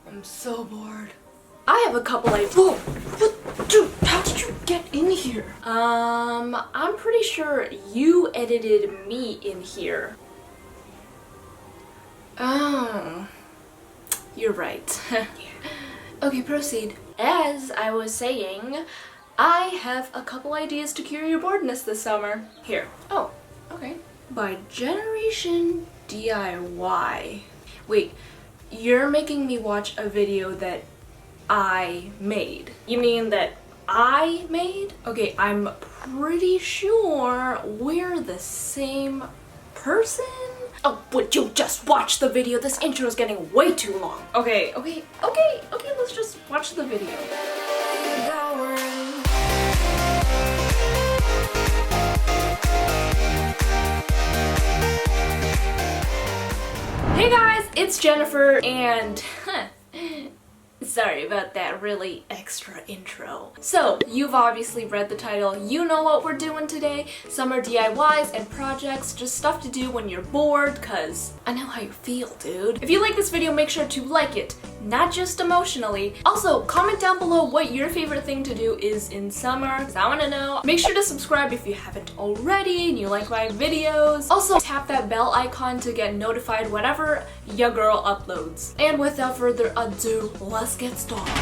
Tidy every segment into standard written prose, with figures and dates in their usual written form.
I'm so bored. I have a couple ideas. Whoa! What? Dude, how did you get in here? I'm pretty sure you edited me in here. Oh. You're right. Okay, proceed. As I was saying, I have a couple ideas to cure your boredness this summer. Here. Oh, okay. By JENerationDIY. Wait, you're making me watch a video that I made. You mean that I made? Okay, I'm pretty sure we're the same person? Oh, would you just watch the video? This intro is getting way too long. Okay, let's just watch the video. Hey guys, it's Jennifer and sorry about that really extra intro. So, you've obviously read the title. You know what we're doing today. Summer DIYs and projects, just stuff to do when you're bored, cause I know how you feel, dude. If you like this video, make sure to like it, not just emotionally. Also, comment down below what your favorite thing to do is in summer, cause I wanna know. Make sure to subscribe if you haven't already and you like my videos. Also, tap that bell icon to get notified whenever your girl uploads. And without further ado, let's get started.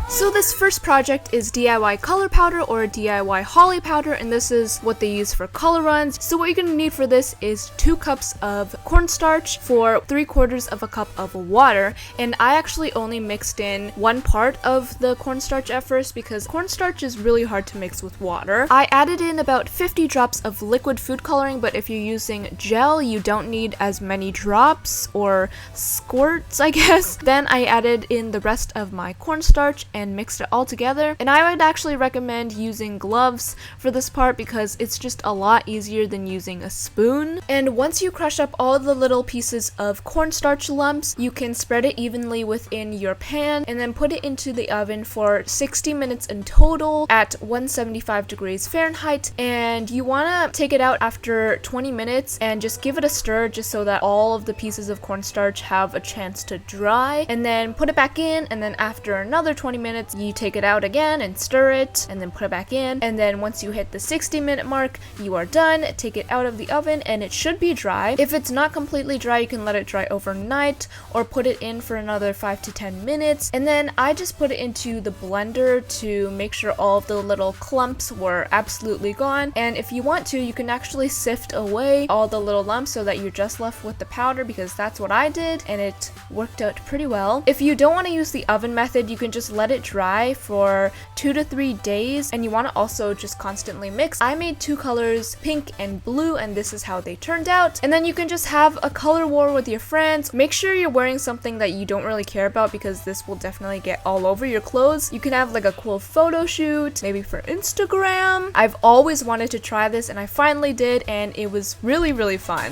So this first project is DIY color powder or DIY Holi powder, and this is what they use for color runs. So what you're going to need for this is 2 cups of cornstarch for 3/4 of a cup of water, and I actually only mixed in 1 part of the cornstarch at first because cornstarch is really hard to mix with water. I added in about 50 drops of liquid food coloring, but if you're using gel, you don't need as many drops or squirts, I guess. Then I added in the rest of my cornstarch and mixed it all together, and I would actually recommend using gloves for this part because it's just a lot easier than using a spoon. And once you crush up all the little pieces of cornstarch lumps, you can spread it evenly within your pan and then put it into the oven for 60 minutes in total at 175 degrees Fahrenheit. And you want to take it out after 20 minutes and just give it a stir just so that all of the pieces of cornstarch have a chance to dry, and then put it back in, and then after another 20 minutes you take it out again and stir it and then put it back in, and then once you hit the 60-minute mark you are done. Take it out of the oven and it should be dry. If it's not completely dry, you can let it dry overnight or put it in for another 5 to 10 minutes, and then I just put it into the blender to make sure all of the little clumps were absolutely gone. And if you want to, you can actually sift away all the little lumps so that you're just left with the powder, because that's what I did and it worked out pretty well. If you don't want to use the oven method, you can just let it dry for 2 to 3 days, and you want to also just constantly mix. I made 2 colors, pink and blue, and this is how they turned out. And then you can just have a color war with your friends. Make sure you're wearing something that you don't really care about because this will definitely get all over your clothes. You can have like a cool photo shoot, maybe for Instagram. I've always wanted to try this and I finally did, and it was really, really fun.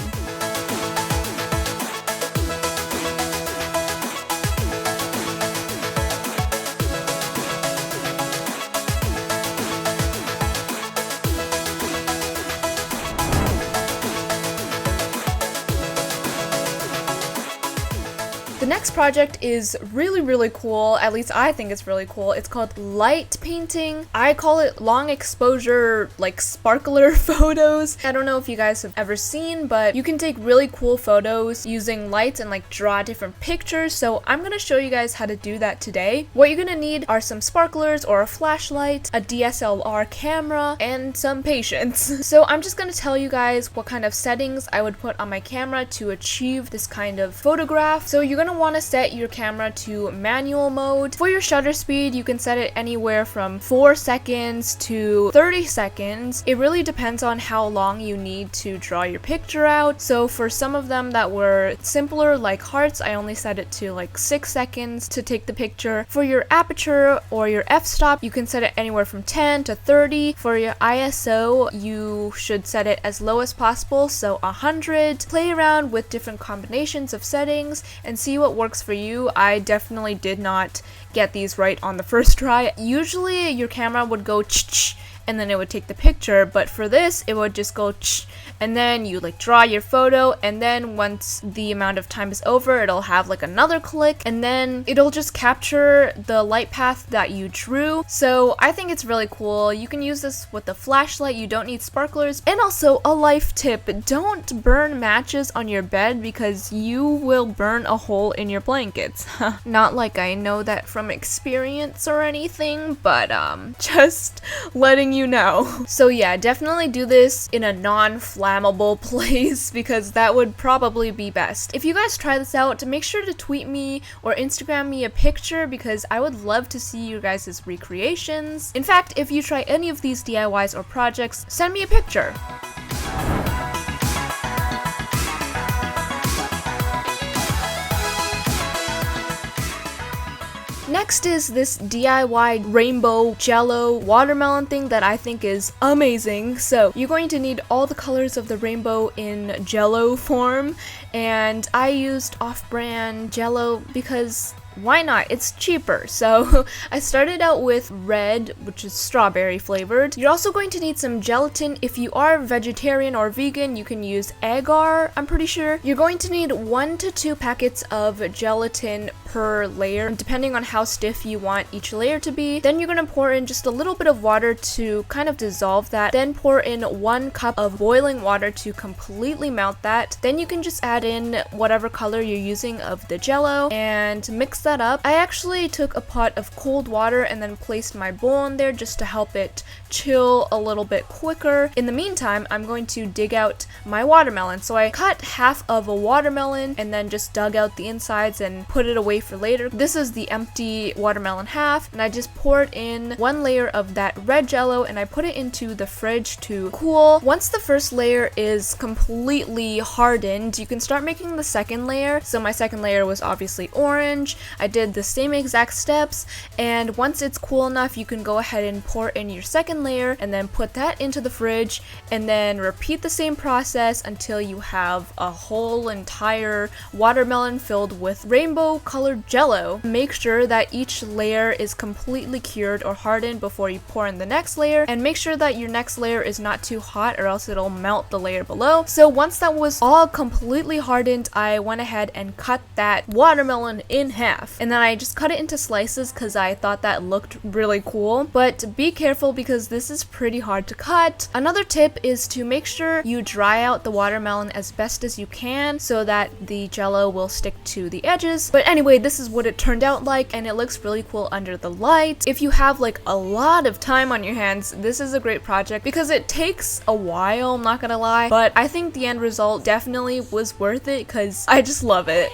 The next project is really, really cool. At least I think it's really cool. It's called light painting. I call it long exposure, like sparkler photos. I don't know if you guys have ever seen, but you can take really cool photos using lights and like draw different pictures. So I'm gonna show you guys how to do that today. What you're gonna need are some sparklers or a flashlight, a DSLR camera, and some patience. So I'm just gonna tell you guys what kind of settings I would put on my camera to achieve this kind of photograph. So you're gonna want to set your camera to manual mode. For your shutter speed, you can set it anywhere from 4 seconds to 30 seconds. It really depends on how long you need to draw your picture out. So for some of them that were simpler, like hearts, I only set it to like 6 seconds to take the picture. For your aperture or your f-stop, you can set it anywhere from 10 to 30. For your ISO, you should set it as low as possible, so 100. Play around with different combinations of settings and see what works for you. I definitely did not get these right on the first try. Usually your camera would go ch-ch and then it would take the picture. But for this, it would just go and then you like draw your photo, and then once the amount of time is over, it'll have like another click, and then it'll just capture the light path that you drew. So I think it's really cool. You can use this with a flashlight, you don't need sparklers. And also a life tip, don't burn matches on your bed because you will burn a hole in your blankets. Not like I know that from experience or anything, but just letting you know. So yeah, definitely do this in a non-flammable place because that would probably be best. If you guys try this out, make sure to tweet me or Instagram me a picture because I would love to see your guys' recreations. In fact, if you try any of these DIYs or projects, send me a picture. Next is this DIY rainbow Jello watermelon thing that I think is amazing. So you're going to need all the colors of the rainbow in Jello form, and I used off-brand Jello because why not? It's cheaper. So I started out with red, which is strawberry flavored. You're also going to need some gelatin. If you are vegetarian or vegan, you can use agar, I'm pretty sure. You're going to need 1 to 2 packets of gelatin per layer, depending on how stiff you want each layer to be. Then you're going to pour in just a little bit of water to kind of dissolve that. Then pour in 1 cup of boiling water to completely melt that. Then you can just add in whatever color you're using of the Jello and mix that up. I actually took a pot of cold water and then placed my bowl in there just to help it chill a little bit quicker. In the meantime, I'm going to dig out my watermelon. So I cut half of a watermelon and then just dug out the insides and put it away for later. This is the empty watermelon half, and I just poured in 1 layer of that red Jello and I put it into the fridge to cool. Once the first layer is completely hardened, you can start making the second layer. So my second layer was obviously orange. I did the same exact steps, and once it's cool enough, you can go ahead and pour in your second layer and then put that into the fridge, and then repeat the same process until you have a whole entire watermelon filled with rainbow colored Jello. Make sure that each layer is completely cured or hardened before you pour in the next layer, and make sure that your next layer is not too hot or else it'll melt the layer below. So once that was all completely hardened, I went ahead and cut that watermelon in half. And then I just cut it into slices because I thought that looked really cool. But be careful because this is pretty hard to cut. Another tip is to make sure you dry out the watermelon as best as you can so that the Jello will stick to the edges. But anyway, this is what it turned out like, and it looks really cool under the light. If you have like a lot of time on your hands, this is a great project because it takes a while, I'm not gonna lie, but I think the end result definitely was worth it because I just love it.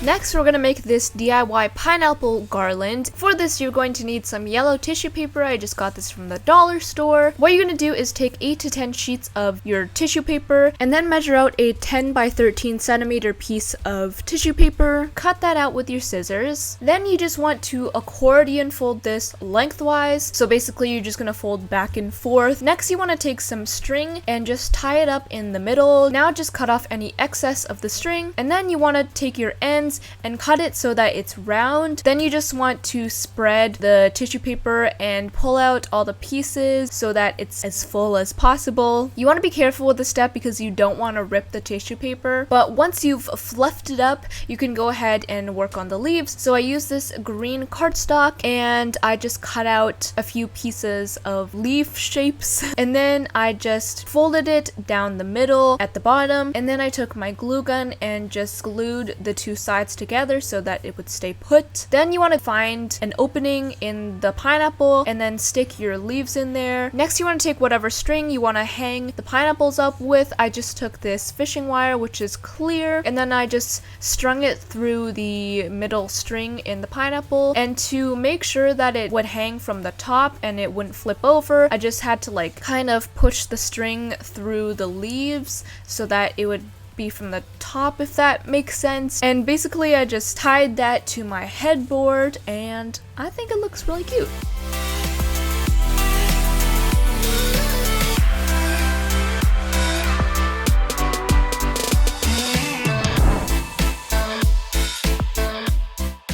Next, we're gonna make this DIY pineapple garland. For this, you're going to need some yellow tissue paper. I just got this from the dollar store. What you're gonna do is take 8 to 10 sheets of your tissue paper and then measure out a 10 by 13 centimeter piece of tissue paper. Cut that out with your scissors. Then you just want to accordion fold this lengthwise. So basically, you're just gonna fold back and forth. Next, you wanna take some string and just tie it up in the middle. Now just cut off any excess of the string, and then you wanna take your ends and cut it so that it's round. Then you just want to spread the tissue paper and pull out all the pieces so that it's as full as possible. You want to be careful with this step because you don't want to rip the tissue paper, but once you've fluffed it up, you can go ahead and work on the leaves. So I use this green cardstock and I just cut out a few pieces of leaf shapes, and then I just folded it down the middle at the bottom, and then I took my glue gun and just glued the two sides together so that it would stay put. Then you want to find an opening in the pineapple and then stick your leaves in there. Next, you want to take whatever string you want to hang the pineapples up with. I just took this fishing wire, which is clear, and then I just strung it through the middle string in the pineapple. And to make sure that it would hang from the top and it wouldn't flip over, I just had to like kind of push the string through the leaves so that it would be from the top, if that makes sense. And basically I just tied that to my headboard and I think it looks really cute.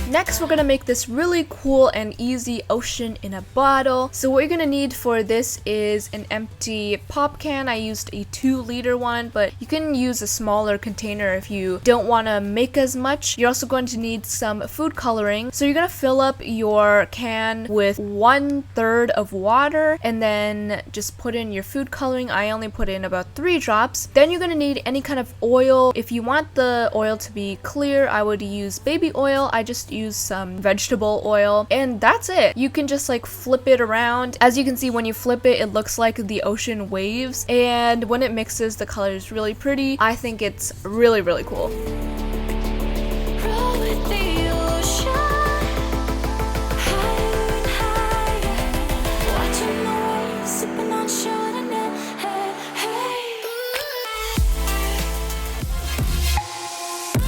Next, we're gonna make this really cool and easy ocean in a bottle. So what you're gonna need for this is an empty pop can. I used a 2-liter one, but you can use a smaller container if you don't wanna make as much. You're also going to need some food coloring. So you're gonna fill up your can with 1/3 of water and then just put in your food coloring. I only put in about 3 drops. Then you're gonna need any kind of oil. If you want the oil to be clear, I would use baby oil. I just use some vegetable oil, and that's it. You can just like flip it around. As you can see, when you flip it, it looks like the ocean waves, and when it mixes, the color is really pretty. I think it's really, really cool.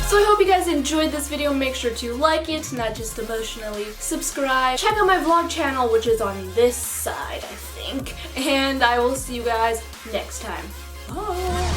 So I hope you guys enjoyed this video. Make sure to like it, not just emotionally. Subscribe. Check out my vlog channel, which is on this side, I think. And I will see you guys next time. Bye!